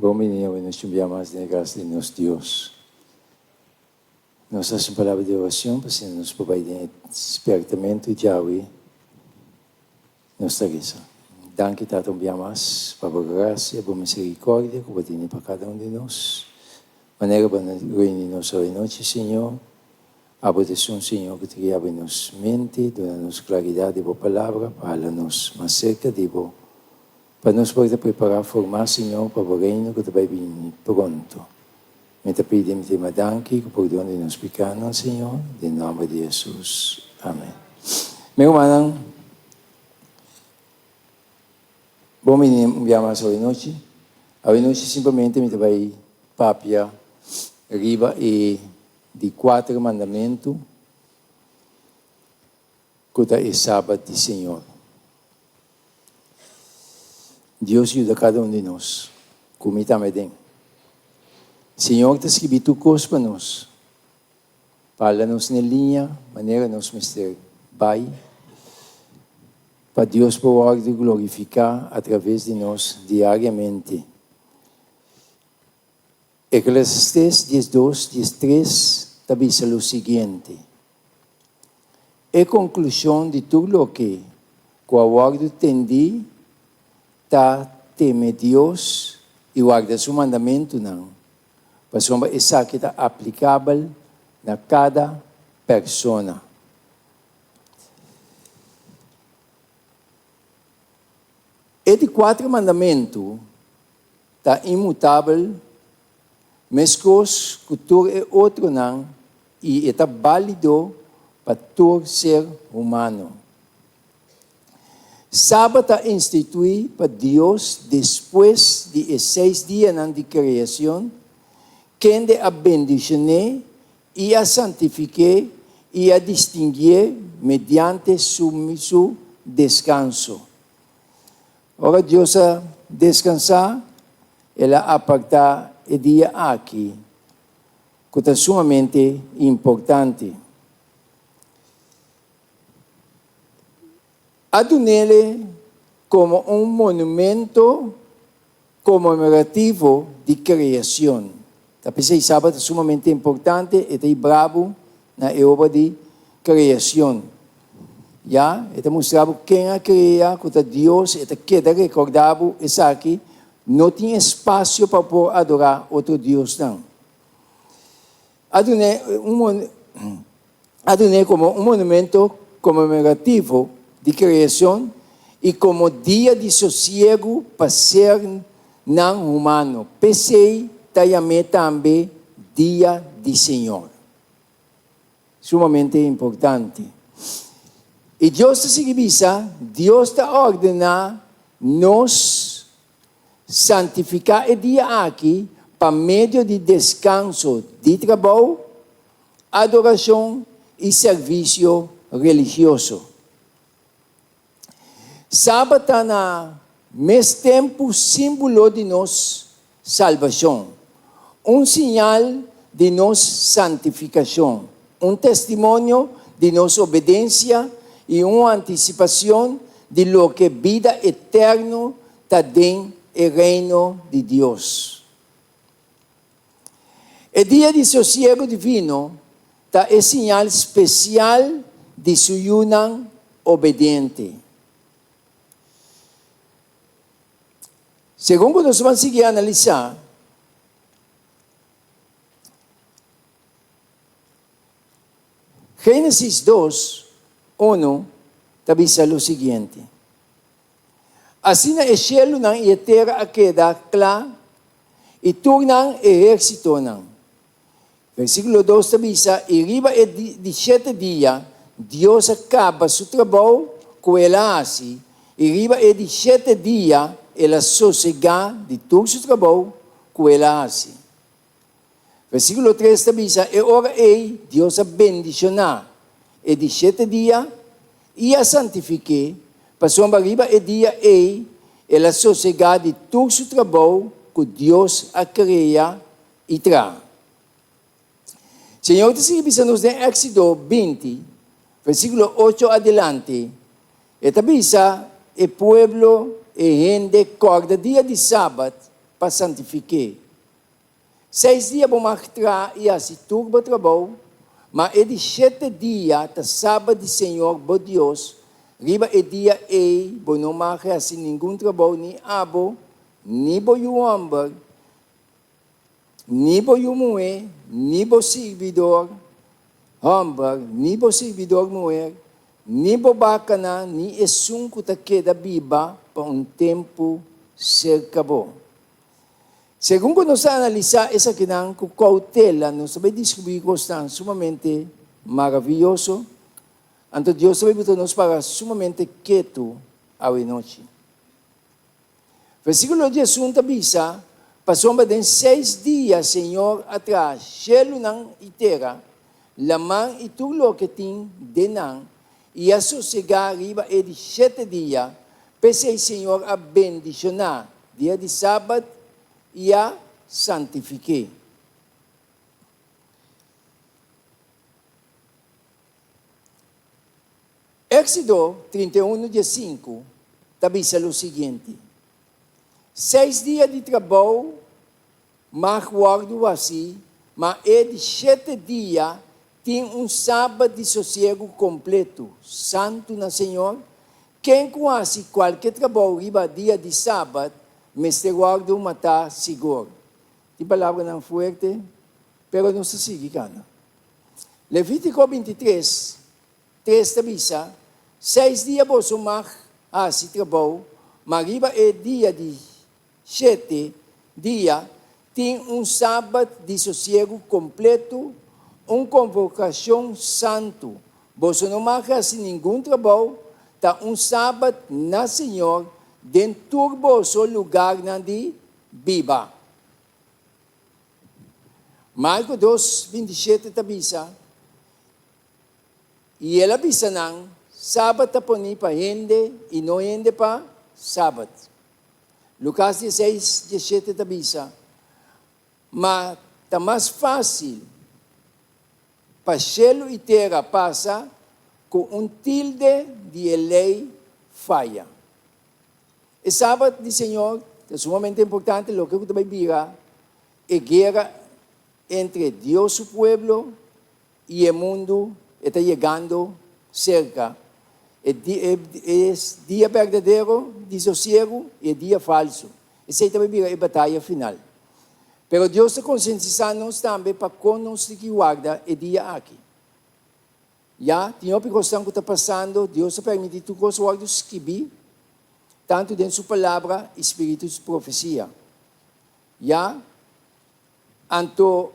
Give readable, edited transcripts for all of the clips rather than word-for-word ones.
Bom menino, nos enviamos de graça de nosso Deus. Nós fazemos palavra de oração, para nos prover despertamento e Yahweh, nossa graça. Danke, Tato, enviamos para a graça e a boa misericórdia que você tem para cada de nós. Maneira para reunir nossa noite, Senhor. A proteção, Senhor, que te abre nos mente, dá-nos claridade de palavra, fala-nos mais cerca de você. Para nos poder preparar, formar, Senhor, para o reino que vai vir pronto. Me te pedimos de madanque, que por donde nos pecados, Senhor, em nome de Jesus. Amém. Meu irmão, bom menino, me amas hoje noite. Hoje noite simplesmente me vai papia riba e de 4 mandamentos que é sábado do Senhor. Deus ajuda cada de nós. Como também. Senhor, te escrevi tu coisa para nós. Fala-nos na linha, maneira nos mister. Pai, para Deus poder glorificar através de nós diariamente. Eclesiastes 12, 13, diz o seguinte. É conclusão de tudo o que o aguardo entendi, teme Deus e guarda seu mandamento não. Para essa que está aplicável na cada pessoa. E de 4 mandamentos está imutável, mas coisas que tu é outro não e está válido para todo ser humano. Sábado institui para Deus depois de 6 dias de criação, quem de a bendicionar e a santificar e a distinguir mediante seu descanso. Ora, Deus a descansar, ela apartar o dia aqui, que é sumamente importante. Adunele como monumento comemorativo de criação. Tapos sábado é sumamente importante e é bravo na obra de criação. Já, é mostrado quem a cria, que Deus, é queda recordado, isso aqui, não tinha espaço para poder adorar outro Deus, não. Adunele como monumento comemorativo de criação e como dia de sossego para ser não humano. Pensei também dia de Senhor. Sumamente importante. E Deus está seguindo, Deus está ordenando nos santificar o dia aqui para meio de descanso de trabalho, adoração e serviço religioso. Sábado está na mesmo tempo símbolo de nossa salvação, sinal de nossa santificação, testemunho de nossa obediência e uma antecipação de lo que vida eterna está dentro do reino de Deus. O dia de sossego divino está é sinal especial de sua união obediente. Segundo nós vamos seguir a analisar, Gênesis 2, 1, diz o seguinte. Assim na cielo não e a terra queda clara e tornam exército não. Versículo 2 diz, e riba de 7 dias, Deus acaba seu trabalho com ela assim, e riba de 7 dias, ela sossega de todo o seu trabalho com ela assim. Versículo 3 diz, e ora Deus a bendicionar, e de 7 dias, e a santifique, passou a riba e dia ela sossega de todo o seu trabalho que Deus a cria e traz. Senhor, te sigue-nos em Éxodo 20, versículo 8 adelante, e tabisa, e pueblo e gente corda dia de sábado para santificar. 6 dias vão marcar e assim turba trabalho, mas é de 7 dias, tá sábado de Senhor, bom Deus, riba é dia bom não marcar assim nenhum trabalho, nem abo, nem bom o homem, nem bom o mulher, nem bom servidor, homem, nem bom servidor mulher, nem bom bacana, nem essunco tá queda biba para tempo cerca bom. Segundo nós analisar essa questão com cautela, nós sabemos descobrir coisas sumamente maravilhoso. Então Deus sabe botar nos para sumamente quieto à noite. Versículo 11 avisa, passou de 6 dias, Senhor, atrás, chelo ng itera, lamang itulo que tem denang, e a sossegar riba é de 7 dias, pensei, Senhor, a bendicionar, dia de sábado, e a santifiquei. Éxodo 31, dia 5, avisa o seguinte: 6 dias de trabalho, mas guardo assim, mas é de 7 dias, tem sábado de sossego completo, santo na Senhor. Quem quase qualquer trabalho riba dia de sábado, mas te guardo matar seguro. Di palavra não fuerte, pero não se sigue cana. Levítico 23, 3 avisa, 6 dias vos sumar assim trabalho, mas riba é dia de 7 dias, tem sábado de sossego completo, convocação santo. Vos não marcas nenhum trabalho, tá sábado na Senhor, dentro do seu lugar de biba. Marcos 2, 27 avisa, e ela avisa nang, sábado taponi pa hindi, e não hindi pa sábado. Lucas 16, 17 avisa, mas tá mais fácil para cielo e terra passa com tilde de lei falha. O sábado de Senhor é sumamente importante, o que eu também vira, é guerra entre Deus e o pueblo e o mundo está chegando cerca. É dia verdadeiro de sossego e dia falso. Esse também vira a batalha final. Pero Deus está conscientizando-nos também para quando nos guarda o dia aqui. Já, tinha uma questão que está passando, Deus está permitindo que os guardas escrever, tanto dentro da sua palavra, espírito de profecia. Já, então,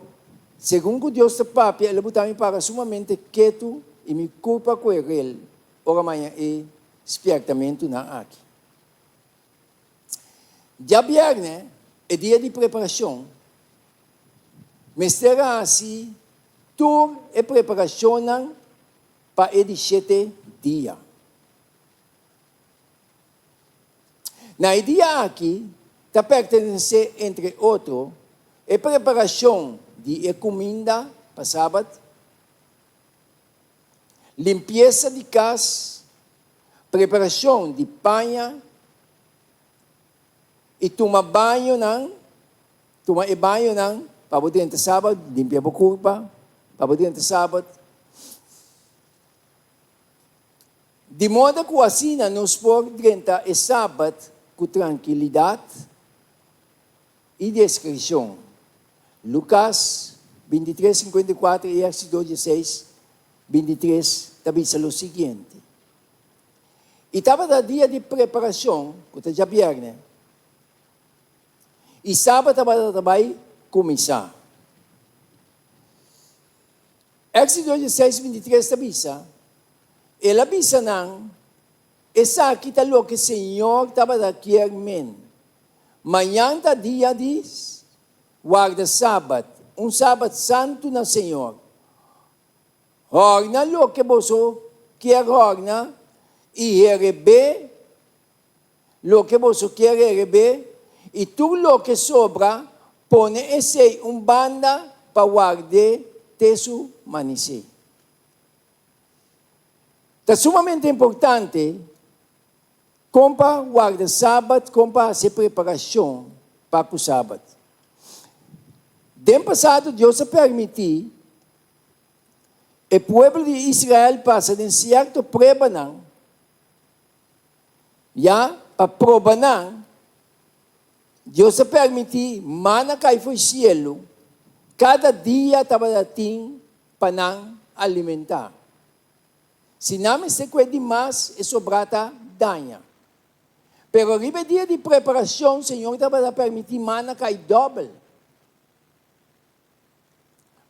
segundo Deus está papi, ele botou para sumamente quieto e me culpa com ele. Ora amanhã é espertamento na aqui. Já viernes é dia de preparação. Mas será assim, tudo é preparação para o 7 dias. Na dia aqui, está pertencendo, entre outros, a preparação de comida para sábado, limpeza de casa, preparação de banha, e tomar banho para poder entrar sábado, limpar a curva, para poder entrar sábado. De modo que assim nos pode entrar o sábado com tranquilidade e discrição. Lucas 23, 54 e Éxodo 16, 23, também diz o seguinte. E estava no dia de preparação, que já viernes, e sábado vai começar. Éxodo 16, 23 avisa, ele avisa nang, essa aqui está o que o Senhor estava daqui a mim. Manhã está dia de guarda sábado, sábado santo na Senhor. Horna lo que você quer horna, e receber lo que você quer receber, e tudo o que sobra, põe esse banda para guardar teso manici. É sumamente importante, como guarda sábado, como essa preparação para o sábado. Tempo passado, Deus permitiu o povo de Israel passa de certa prova não, já para prova não, Deus permitiu, mana cai foi cielo, cada dia estava dating para não alimentar. Se não se cuide mais, é sobrata danha. Pero ribe dia de preparação, o Senhor estava permitir mana cai doble.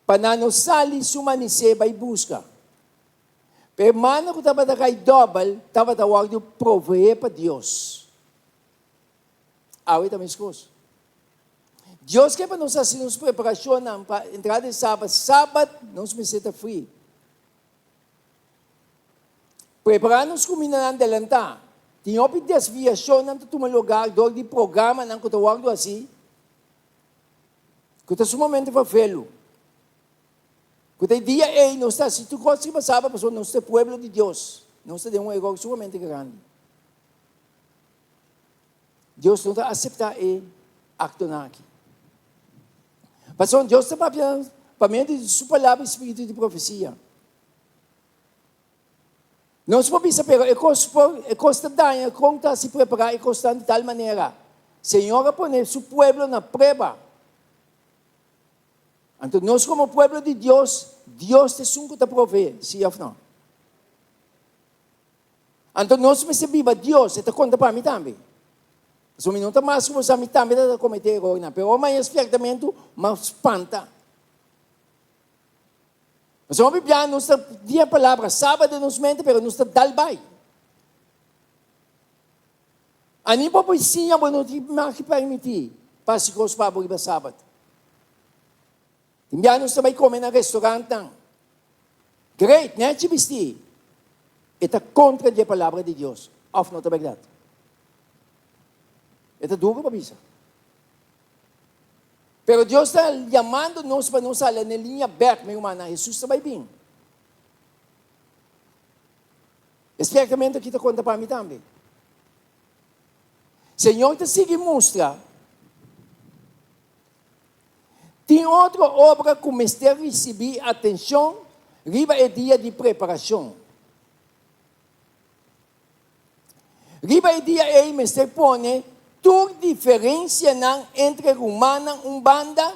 Para não sair, sumanisce, vai buscar. Pero mana que estava cai doble, estava tawag de prover para Deus. Awi também escuso. Deus quer para nós assim nos preparação para entrar de sábado. Sábado, não se me senta free. Preparar-nos com mina ng delanta. Tinha opi desviação ng tutuma lugar, do de programa ng kutawag do assim. Kuta sumamente va felo. Kuta dia não está se tu consegue passar para não está pueblo de Deus. Não está de erro sumamente grande. Deus não está aceitar acto na aqui. Pastor, Deus está para mim de sua palavra espírito de profecia. Não se pode saber, é costa danha, conta se preparar, é costa de tal maneira. Senhor, põe seu pueblo na prova. Então, nós como pueblo de Deus, Deus te sunco te provee, sim ou não? Então, nós me viva Deus, e te conta para mim também. Se o minuto mais que você me também está cometer erro, não. Pero mas certamente, mas espanta. Mas a Bíblia nos dá a palavra, sábado nos mente, pero nos dá dalbay. Ani po po siya mo não te permitir para se gostar por iba sábado. Timbiyan nos também comer na restaurante. Great, né? Chibisti. Ita contra a palavra de Deus. Of not verdade. Ita duro pa bisa. Pero Deus está chamando-nos para nos sair na linha aberta, meu irmão, Jesus está bem. Especialmente aqui está conta para mim também. Senhor, te sigue mostra. Tem outra obra que o mistério receber atenção, riba é dia de preparação. Riba é dia é o mistério põe toda diferença entre humana e banda,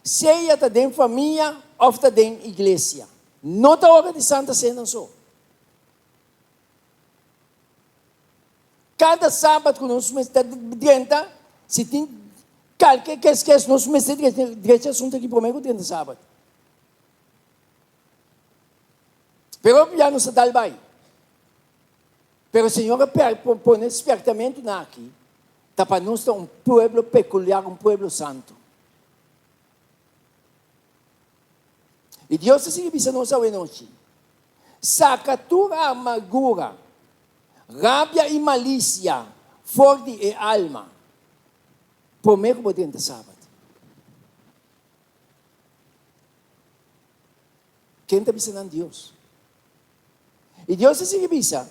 seja dentro da família ou dentro da igreja. Não está hora de Santa Cena só. Cada sábado que nós estamos dentro, se tem qualquer que nós estamos dentro, assunto aqui primeiro dentro do sábado. Pero já não se dá bem. Pero o Senhor põe espertamento aqui. Para nós é um povo peculiar, um povo santo. E Deus se visa nós hoje noite. Saca toda amargura, rábia e malícia, forte e alma. Primeiro por dentro do sábado. Quem está visando Deus? E Deus se visa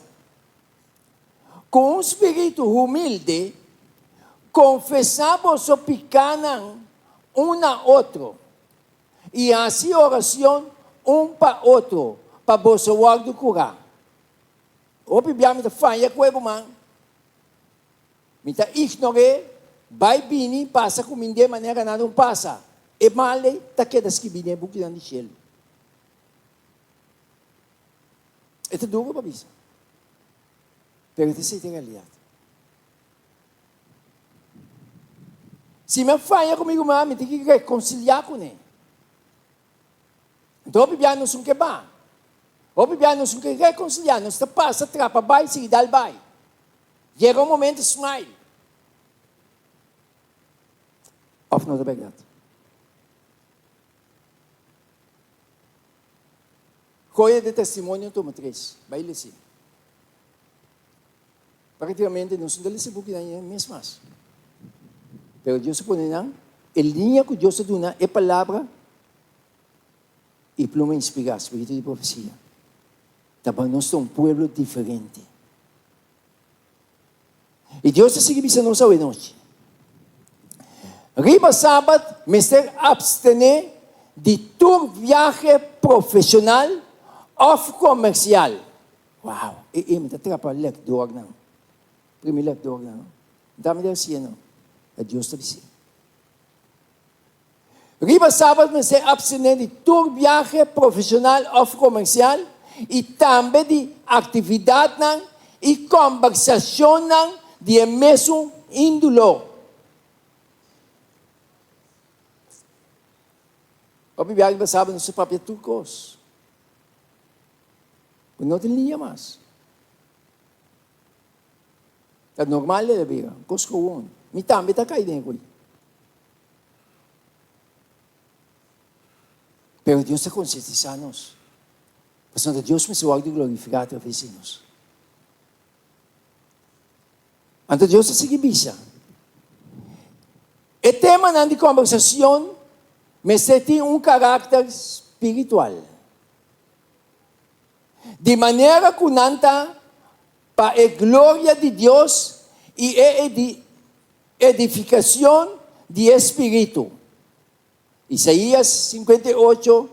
com um espírito humilde, confessamos o pecanan a outro. E assim oração para outro, para você guardar curar. O Bíblia me falha com o man. Me ignore, vai bini, passa com de maneira não passa. E male, quedas que bini, buquinan de cielo. É duro para isso. Pero essa é a realidade. Se me falha comigo, me tem que reconciliar com ele. Então, o Bíblia não são que ba. O Bíblia não são que reconciliar. Não se passa, trapa, vai, se dá, vai. Chega um momento, smile. Of não é verdade. Coisa de testemunho, toma 3. Vai ler assim. Praticamente, não são deles, porque não é mesmo. Pero Deus se põe na linha que Deus se dá é palavra e pluma inspirada, espírito de profecia. Então, nós somos um povo diferente. E Deus se sigue visando nós hoje noite. Riba Sabat, Mr. abstene de todo viaje profissional of comercial. Wow, matatrapa lekdoor na. Primeiro lekdoor na. Dami dahil siya, no? A Diyos tabi siya. Riba Sabat, Mr. abstene de todo viaje profissional of comercial e também de atividade e conversação de mesmo índolo. O bibiyag ba sabi ng sa papya turcos? Kung não tem linha mais. É normal é bira. Cosco on. Mitambi tá caído em coisa. Pero Deus está conscientizando-nos. Portanto, Deus me suave de glorificar a vecinos. Então, Deus está seguindo bisa. O tema de conversação mas tem caráter espiritual. De maneira que nanta para a glória de Deus e a edificação de espírito. Isaías 58,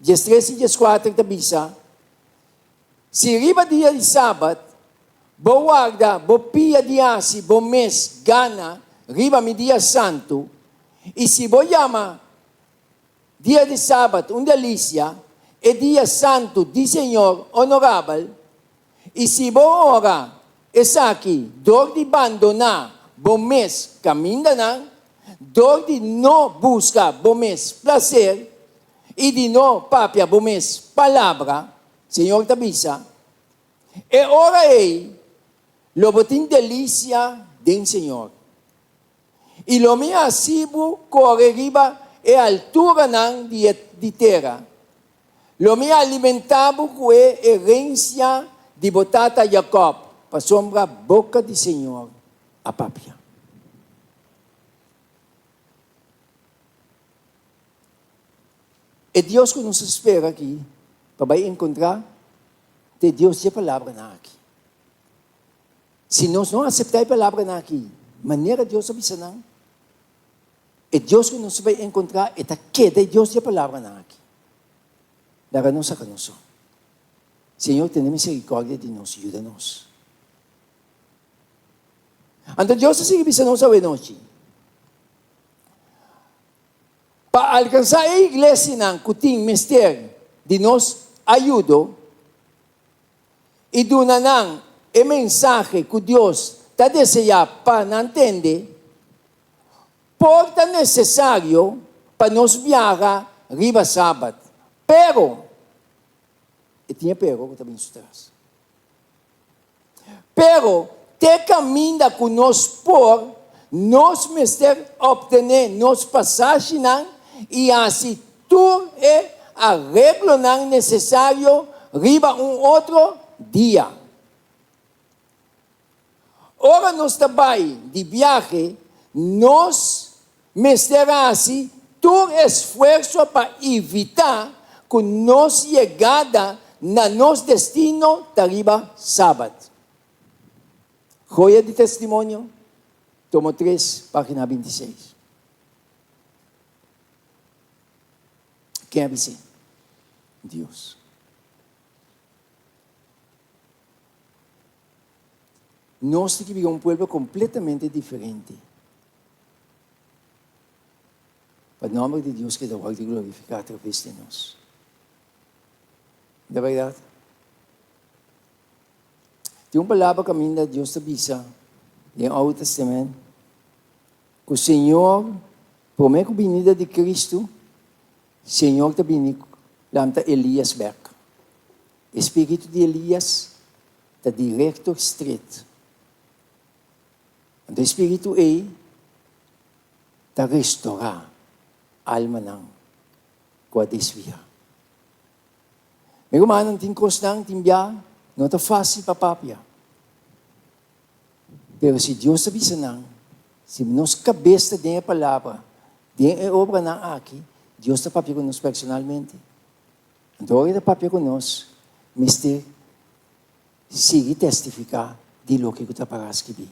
13 e 14 tabisa. Se riba dia de sábado, bo guarda, bo pia de asi, bo mês, gana, riba mi dia santo, e se bo llama dia de sábado, delícia, e dia santo de Senhor honorável, e se boa hora, essa aqui, dor de abandonar, bom mês, caminho na, dor de não buscar, bom mês, prazer, e de não papia, bom mês, palavra, Senhor tabisa, e ora ei, lobotin delícia den Senhor. E lo minha asibo corre riba, e altura de terra. Lo me alimentava com a herência de botata Jacob, para sombra boca de Senhor, a papia. E Deus que nos espera aqui, para encontrar, de Deus a palavra na aqui. Se nós não aceitar a palavra na aqui, maneira Deus avisa não, e Deus que nos vai encontrar, é que de Deus a palavra na aqui. Dara-nos a canoso. Senhor, tenha misericórdia de nós, ajuda-nos. Então, Deus se bisa nos a noite. Para alcançar a igreja ng kuting mister de nos ajudo, e doon nang e mensaje que Deus te deseja para entender, porta necessário para nos viajar riba sábado. Pero, e tinha pero que também sustras. Pero, te caminha com nós por, nos mister obtener nos passagem e assim tu e arreglo necessário riba outro dia. Ora nos trabalho de viagem, nos misterá assim tu esforço para evitar que nos chegada na nosso destino tariba sábado. Joia de testemunho, tomo 3, página 26. Quem avisa? Deus. Nós temos que viver um povo completamente diferente. Para o nome de Deus que dá o de glorificar através de nós. De verdade? Tem uma palavra que a Deus avisa no Antigo Testamento que o Senhor, por meio da vinda de Cristo, o Senhor também lanta Elias back. O espírito de Elias está direto estreito. O espírito está restaurar a alma ng com a desvia. May kumanan ting cross ng timbya, não está fácil papapya. Pero se Deus avisa nang, se nos cabeça din a palavra, din a obra ng aqui, Deus está papya conosco personalmente. Então, está papya conosco, mister, sigue testificar de lo que está para escrever.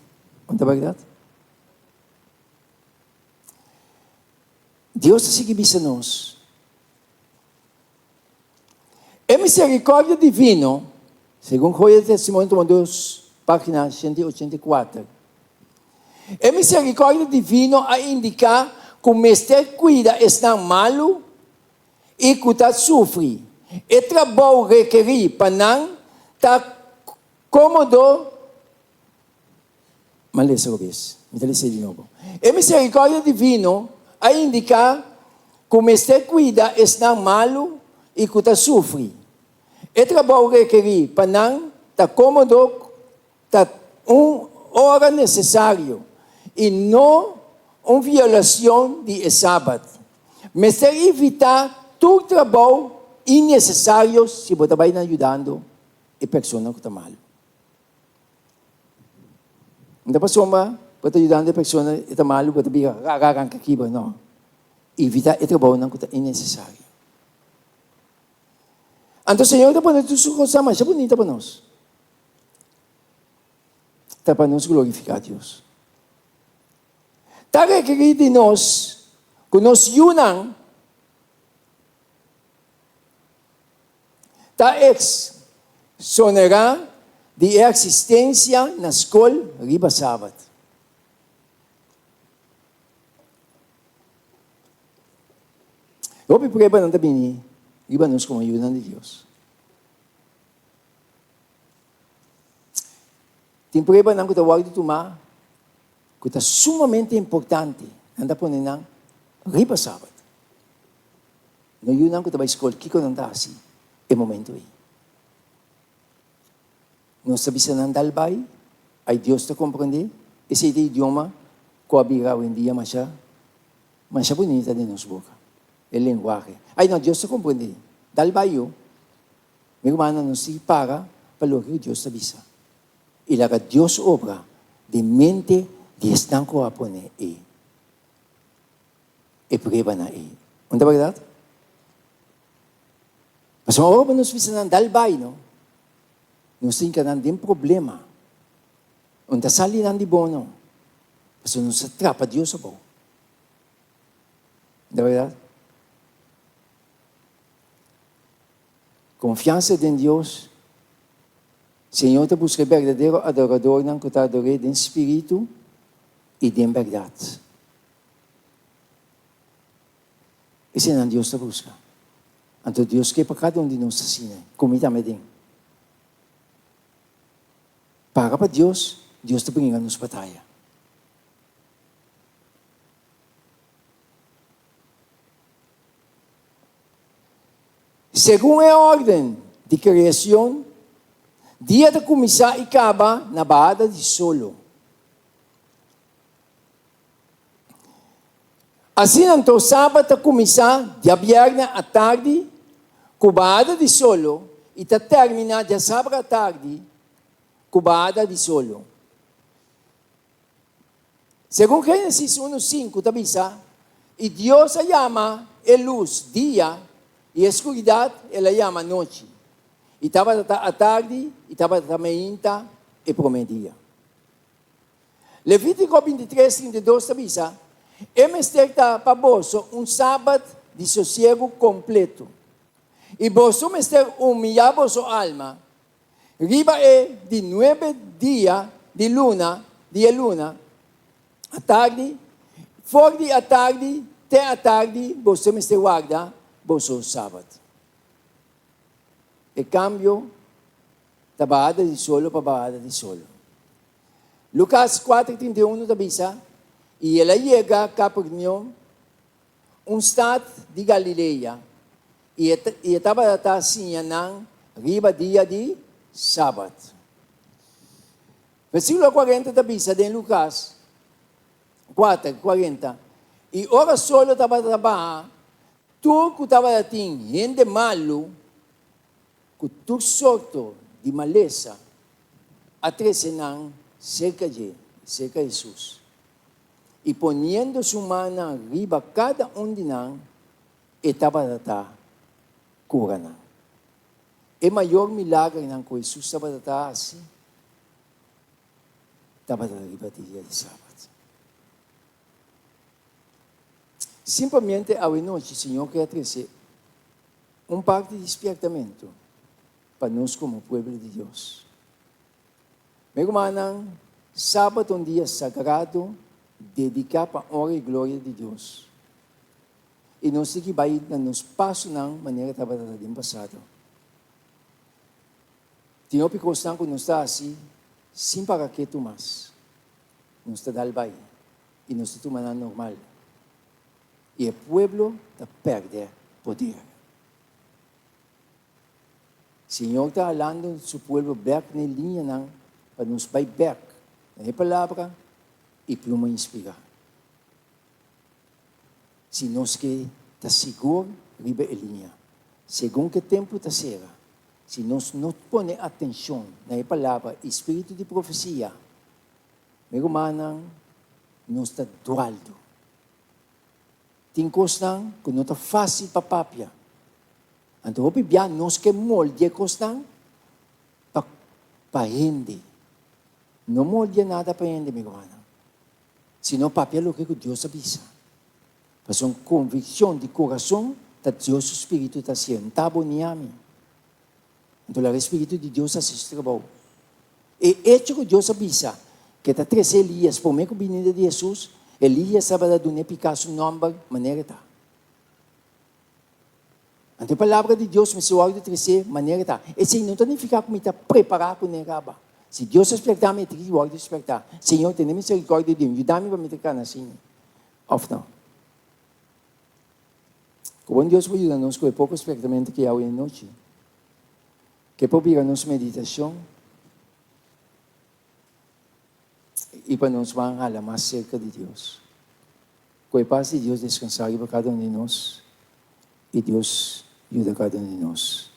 Não é verdade? Deus sige bisa nos. É misericórdia divino, segundo Joia de Testemunho de Deus, página 184. É misericórdia divino a indicar que o mestre cuida está malo e que está sofre. E trabalho requerir para não estar cômodo. Malesa ko bis. Mitalisa de novo. É misericórdia divino a indicar que o mestre cuida está malo e que está sofre. E trabalho requerir para não estar cômodo, estar hora necessário e não uma violação de sábado. Mas evitar todo trabalho innecessário se você vai ajudando a pessoa que está mal. Não é só você ajudando a pessoa que está mal, você vai agarrar aqui, não. Evitar o trabalho que está innecessário. Então, o Senhor está para nós coisa mais bonita para nós. Está para nós glorificar a Deus. Está requerido de nós, que nós unam, está exonerar de existência na escola riba sábado. Eu pedi para não também riba nós como ajuda de Deus. Tem preba não que tawag de tomar, que está sumamente importante. Anda po ninang riba sábado. No yun ang que tawag escola, kiko nang dasi, e momento aí. Nós sabemos não dalbay, ay Deus te compreende, esse idioma, ko abira hoje em dia, mas bonita de nos boca. El lenguaje. Ay não, Deus te compreende. Dalbay yo, meu irmão não se para que Deus te avisa. E laga Deus obra de mente de estanco a poner e prueba na e. Não é verdade? Mas uma hora nos visa ng dalbay, no? Nos tem que não tem problema. Onde sali não de bono. Mas nos atrapa Deus a bom. Não é verdade? Confiança em Deus. Senhor te busca verdadeiro adorador ng que te adore em espírito e em verdade. Esse é o Deus te busca. Então Deus quer para cada de nós assim, comida medem. Para Deus, Deus te brinca nos batalha. Segundo a ordem de criação, dia de começar e acaba na Baada de Solo. Assim, então, sábado a começar de viernes à tarde, com Baada de Solo, e termina de sábado à tarde, com Baada de Solo. Segundo Gênesis 1:5, tá bisa, e Deus a chama luz, dia, e a escuridão, ela chama noite. E estava à tarde, e estava também e prometia. Levítico 23:32 avisa, é mestre para vós sábado de sossego completo. E vós mestre humilhar vossa alma. Riba de 9 dias de luna, à tarde, fora de à tarde, até à tarde, vós mestre guarda vosso sábado. E cambio da Baada de Solo para Baada de Solo. Lucas 4:31 avisa, e ela chega a Capernaum, estado de Galileia, e estava assim ng riba dia de Sábado. Versículo 40 avisa de Lucas 4:40, e ora solo estava trabalhando, tu que estava dating, gente malo, que tu sorto de maleza, atrese ng cerca de Jesus. E poniendo su mano arriba cada de nang, estaba data cura na. E maior milagre ng que Jesus estaba data assim, estaba arriba de dia de sábado. Simplesmente, hoje noite, o Senhor quer trazer parte de despertamento para nós como povo de Deus. Meu irmão, sábado é um dia sagrado, dedicado para a honra e glória de Deus. E nós temos que ir nos passos na maneira que estava no passado. Tem uma coisa que nós está assim, sem para que tu mais. Nós está dalbai. E nós está tomando normal. E o povo está perdendo poder. O Senhor está falando do povo back na linha para nos vai back na palavra e para nos inspirar. Se nós que está seguro, riba a linha. Segundo que tempo está será. Se nós não põe atenção na palavra espírito de profecia, meu irmão, nós está dualdo. Tem coisa que não está fácil para papia. Então, nós que molde coisa para rende. Não molde nada para rende, meu irmão. Senão, papia é o que Deus avisa. Mas uma convicção de coração que Deus, o Espírito, está sentado em mim. Então, o Espírito de Deus assiste o trabalho. E hecho que Deus avisa, que está 3 Elias, por meio que vinda de Jesus, Elias estava dando Picasso nome, maneira está. Então, a palavra de Deus, me suave de 3 maneira está. E se não significa que me está preparado com negaba. Se Deus respeitar, me tem que respeitar. Senhor, tem misericórdia de Deus, ajuda-me para me ficar assim. Off não. Como Deus vai ajudar-nos com o pouco espectamente que há hoje à noite. Que por vir a nossa meditação e para nos falar mais cerca de Deus. Com a paz de Deus descansar para cada um de nós e Deus ajuda cada um de nós.